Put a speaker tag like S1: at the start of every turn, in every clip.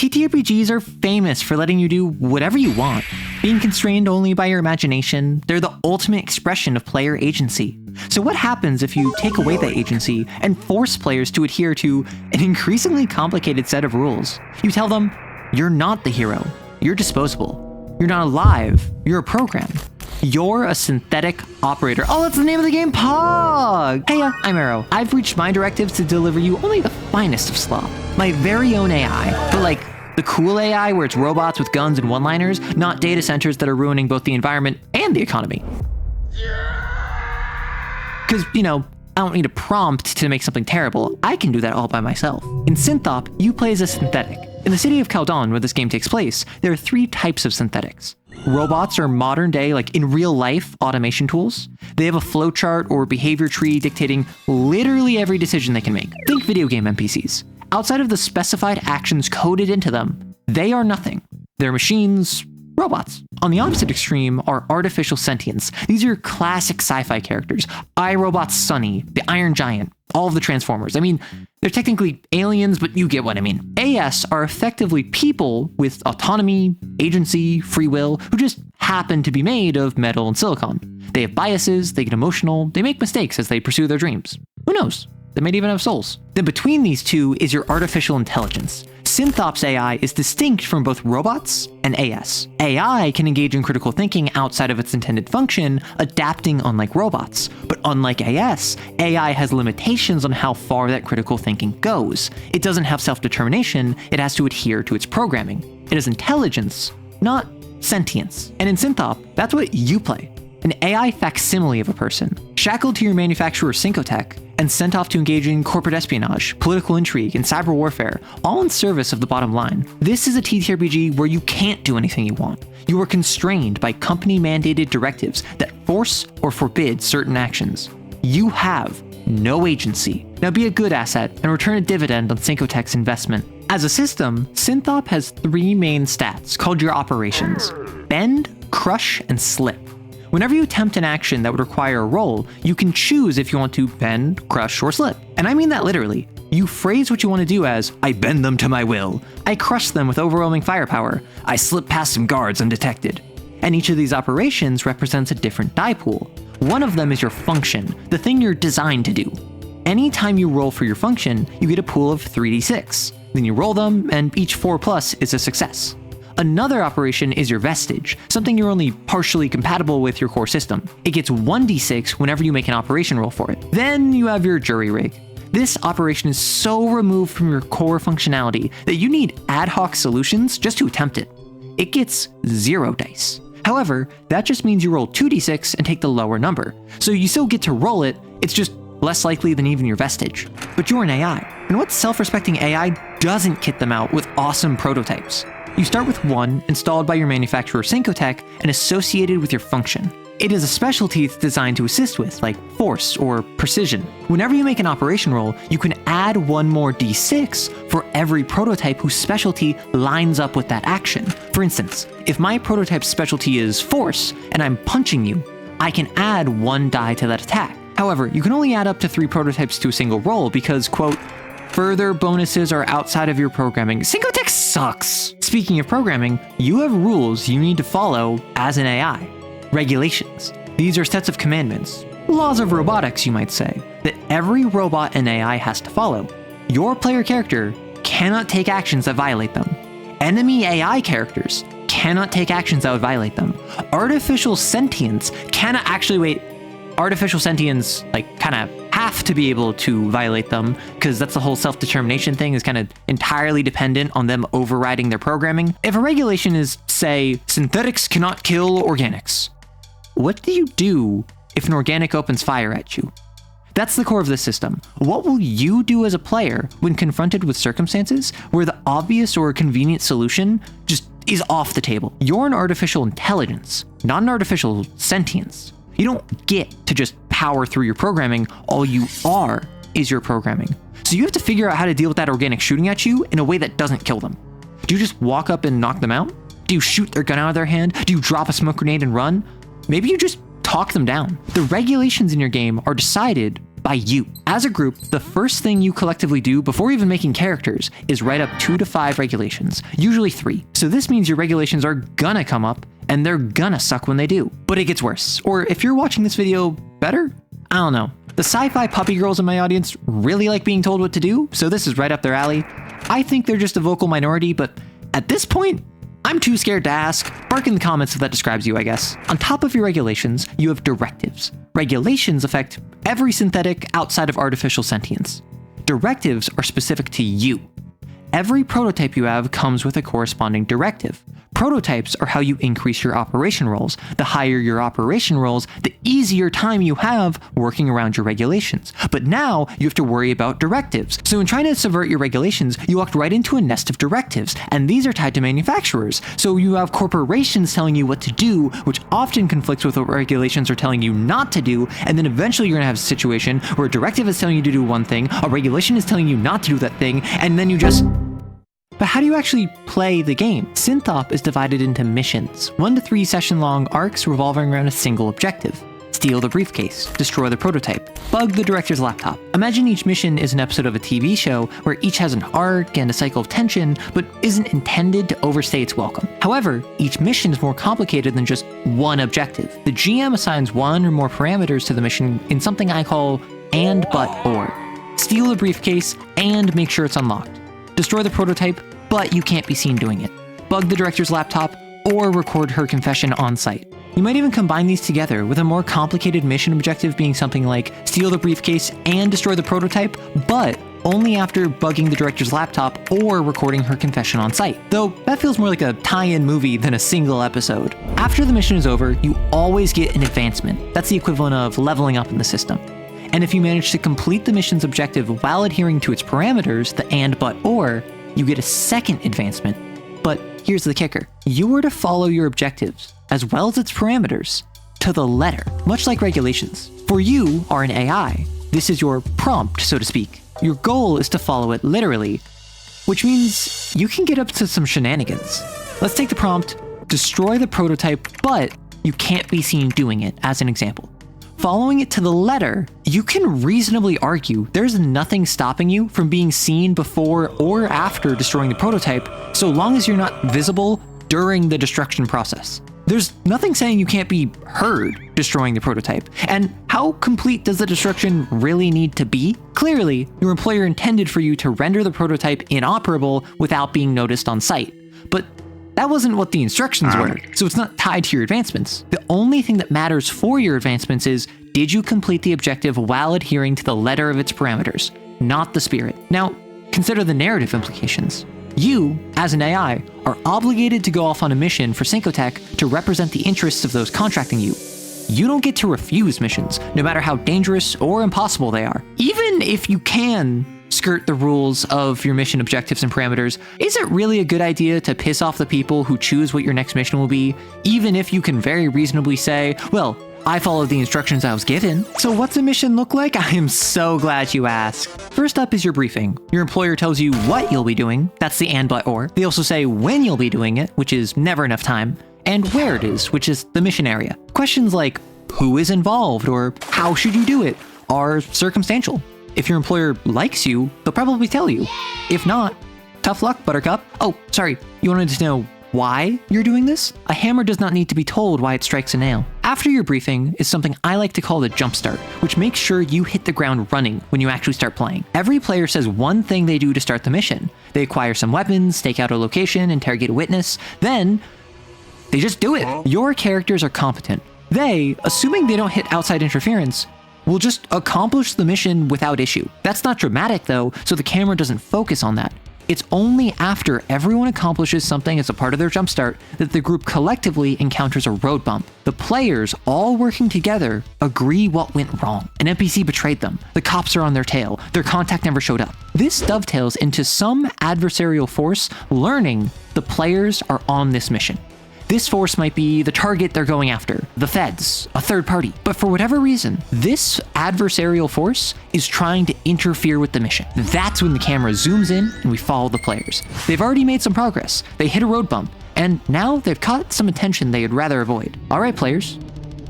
S1: TTRPGs are famous for letting you do whatever you want. Being constrained only by your imagination, they're the ultimate expression of player agency. So what happens if you take away that agency and force players to adhere to an increasingly complicated set of rules? You tell them, you're not the hero, you're disposable. You're not alive, you're a program. You're a synthetic operator. Oh, that's the name of the game, Pog! Hey, I'm Arrow. I've reached my directives to deliver you only the finest of slop. My very own AI, but like the cool AI where it's robots with guns and one-liners, not data centers that are ruining both the environment and the economy. Because, I don't need a prompt to make something terrible. I can do that all by myself. In Synthop, you play as a synthetic. In the city of Caldon, where this game takes place, there are 3 types of synthetics. Robots are modern day, like in real life, automation tools. They have a flowchart or behavior tree dictating literally every decision they can make. Think video game NPCs. Outside of the specified actions coded into them, they are nothing. They're machines, robots. On the opposite extreme are artificial sentients. These are classic sci-fi characters. iRobot Sunny, the Iron Giant, all of the Transformers. I mean, they're technically aliens, but you get what I mean. AS are effectively people with autonomy, agency, free will, who just happen to be made of metal and silicon. They have biases, they get emotional, they make mistakes as they pursue their dreams. Who knows? They might even have souls. Then between these two is your artificial intelligence. Synthop's AI is distinct from both robots and AS. AI can engage in critical thinking outside of its intended function, adapting unlike robots. But unlike AS, AI has limitations on how far that critical thinking goes. It doesn't have self-determination, it has to adhere to its programming. It is intelligence, not sentience. And in Synthop, that's what you play. An AI facsimile of a person, shackled to your manufacturer Syncotech, and sent off to engage in corporate espionage, political intrigue, and cyber warfare, all in service of the bottom line. This is a TTRPG where you can't do anything you want. You are constrained by company-mandated directives that force or forbid certain actions. You have no agency. Now be a good asset and return a dividend on Syncotech's investment. As a system, Synthop has 3 main stats called your operations: bend, crush, and slip. Whenever you attempt an action that would require a roll, you can choose if you want to bend, crush, or slip. And I mean that literally. You phrase what you want to do as, I bend them to my will, I crush them with overwhelming firepower, I slip past some guards undetected. And each of these operations represents a different die pool. One of them is your function, the thing you're designed to do. Anytime you roll for your function, you get a pool of 3d6. Then you roll them, and each 4+ is a success. Another operation is your vestige, something you're only partially compatible with your core system. It gets 1d6 whenever you make an operation roll for it. Then you have your jury rig. This operation is so removed from your core functionality that you need ad hoc solutions just to attempt it. It gets 0 dice. However, that just means you roll 2d6 and take the lower number. So you still get to roll it, it's just less likely than even your vestige. But you're an AI, and what self-respecting AI doesn't kit them out with awesome prototypes? You start with one installed by your manufacturer Syncotech and associated with your function. It is a specialty it's designed to assist with, like force or precision. Whenever you make an operation roll, you can add 1 more d6 for every prototype whose specialty lines up with that action. For instance, if my prototype's specialty is force and I'm punching you, I can add 1 die to that attack. However, you can only add up to 3 prototypes to a single roll because, quote, further bonuses are outside of your programming. Syncotech sucks! Speaking of programming, you have rules you need to follow as an AI. Regulations. These are sets of commandments, laws of robotics you might say, that every robot and AI has to follow. Your player character cannot take actions that violate them. Enemy AI characters cannot take actions that would violate them. Artificial sentients cannot artificial sentients kind of have to be able to violate them, because that's the whole self-determination thing is kind of entirely dependent on them overriding their programming. If a regulation is, say, synthetics cannot kill organics, what do you do if an organic opens fire at you? That's the core of this system. What will you do as a player when confronted with circumstances where the obvious or convenient solution just is off the table? You're an artificial intelligence, not an artificial sentience. You don't get to just power through your programming. All you are is your programming. So you have to figure out how to deal with that organic shooting at you in a way that doesn't kill them. Do you just walk up and knock them out? Do you shoot their gun out of their hand? Do you drop a smoke grenade and run? Maybe you just talk them down. The regulations in your game are decided by you. As a group, the first thing you collectively do before even making characters is write up 2 to 5 regulations, usually 3. So this means your regulations are gonna come up, and they're gonna suck when they do. But it gets worse. Or if you're watching this video, better? I don't know. The sci-fi puppy girls in my audience really like being told what to do, so this is right up their alley. I think they're just a vocal minority, but at this point, I'm too scared to ask. Bark in the comments if that describes you, I guess. On top of your regulations, you have directives. Regulations affect every synthetic outside of artificial sentience. Directives are specific to you. Every prototype you have comes with a corresponding directive. Prototypes are how you increase your operation rolls. The higher your operation rolls, the easier time you have working around your regulations. But now you have to worry about directives. So in trying to subvert your regulations, you walked right into a nest of directives, and these are tied to manufacturers. So you have corporations telling you what to do, which often conflicts with what regulations are telling you not to do, and then eventually you're gonna have a situation where a directive is telling you to do one thing, a regulation is telling you not to do that thing, and then you just... But how do you actually play the game? Synthop is divided into missions, 1 to 3 session-long arcs revolving around a single objective. Steal the briefcase, destroy the prototype, bug the director's laptop. Imagine each mission is an episode of a TV show where each has an arc and a cycle of tension, but isn't intended to overstay its welcome. However, each mission is more complicated than just one objective. The GM assigns 1 or more parameters to the mission in something I call and, but, or. Steal the briefcase and make sure it's unlocked. Destroy the prototype, but you can't be seen doing it. Bug the director's laptop, or record her confession on site. You might even combine these together, with a more complicated mission objective being something like steal the briefcase and destroy the prototype, but only after bugging the director's laptop or recording her confession on site. Though that feels more like a tie-in movie than a single episode. After the mission is over, you always get an advancement. That's the equivalent of leveling up in the system. And if you manage to complete the mission's objective while adhering to its parameters, the and, but, or, you get a second advancement. But here's the kicker. You are to follow your objectives, as well as its parameters, to the letter, much like regulations. For you are an AI. This is your prompt, so to speak. Your goal is to follow it literally, which means you can get up to some shenanigans. Let's take the prompt, destroy the prototype, but you can't be seen doing it, as an example. Following it to the letter, you can reasonably argue there's nothing stopping you from being seen before or after destroying the prototype, so long as you're not visible during the destruction process. There's nothing saying you can't be heard destroying the prototype. And how complete does the destruction really need to be? Clearly, your employer intended for you to render the prototype inoperable without being noticed on site. But that wasn't what the instructions were, so it's not tied to your advancements. The only thing that matters for your advancements is, did you complete the objective while adhering to the letter of its parameters, not the spirit? Now, consider the narrative implications. You, as an AI, are obligated to go off on a mission for Syncotech to represent the interests of those contracting you. You don't get to refuse missions, no matter how dangerous or impossible they are. Even if you can skirt the rules of your mission objectives and parameters, is it really a good idea to piss off the people who choose what your next mission will be, even if you can very reasonably say, well, I followed the instructions I was given. So what's a mission look like? I am so glad you asked. First up is your briefing. Your employer tells you what you'll be doing, that's the and, but, or. They also say when you'll be doing it, which is never enough time, and where it is, which is the mission area. Questions like, who is involved, or how should you do it, are circumstantial. If your employer likes you, they'll probably tell you. If not, tough luck, Buttercup. Oh, sorry, you wanted to know why you're doing this? A hammer does not need to be told why it strikes a nail. After your briefing is something I like to call the jumpstart, which makes sure you hit the ground running when you actually start playing. Every player says one thing they do to start the mission. They acquire some weapons, stake out a location, interrogate a witness, then they just do it. Your characters are competent. They, assuming they don't hit outside interference, will just accomplish the mission without issue. That's not dramatic though, so the camera doesn't focus on that. It's only after everyone accomplishes something as a part of their jumpstart that the group collectively encounters a road bump. The players, all working together, agree what went wrong. An NPC betrayed them, the cops are on their tail, their contact never showed up. This dovetails into some adversarial force learning the players are on this mission. This force might be the target they're going after, the feds, a third party. But for whatever reason, this adversarial force is trying to interfere with the mission. That's when the camera zooms in and we follow the players. They've already made some progress. They hit a road bump, and now they've caught some attention they'd rather avoid. All right, players,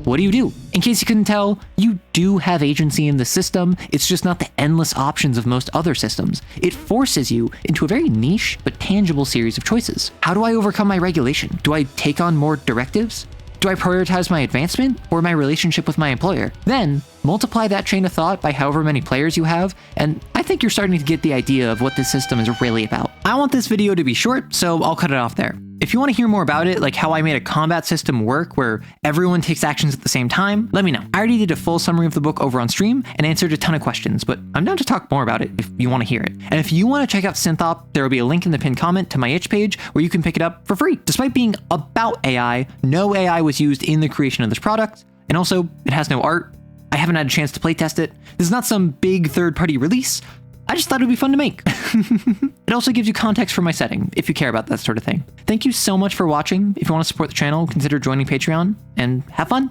S1: what do? In case you couldn't tell, you do have agency in the system, it's just not the endless options of most other systems. It forces you into a very niche but tangible series of choices. How do I overcome my regulation? Do I take on more directives? Do I prioritize my advancement or my relationship with my employer? Then, multiply that train of thought by however many players you have, and I think you're starting to get the idea of what this system is really about. I want this video to be short, so I'll cut it off there. If you want to hear more about it, like how I made a combat system work where everyone takes actions at the same time, let me know. I already did a full summary of the book over on stream and answered a ton of questions, but I'm down to talk more about it if you want to hear it. And if you want to check out Synthop, there will be a link in the pinned comment to my itch page where you can pick it up for free. Despite being about AI, no AI was used in the creation of this product, and also it has no art. I haven't had a chance to playtest it. This is not some big third-party release. I just thought it would be fun to make. It also gives you context for my setting, if you care about that sort of thing. Thank you so much for watching. If you want to support the channel, consider joining Patreon, and have fun!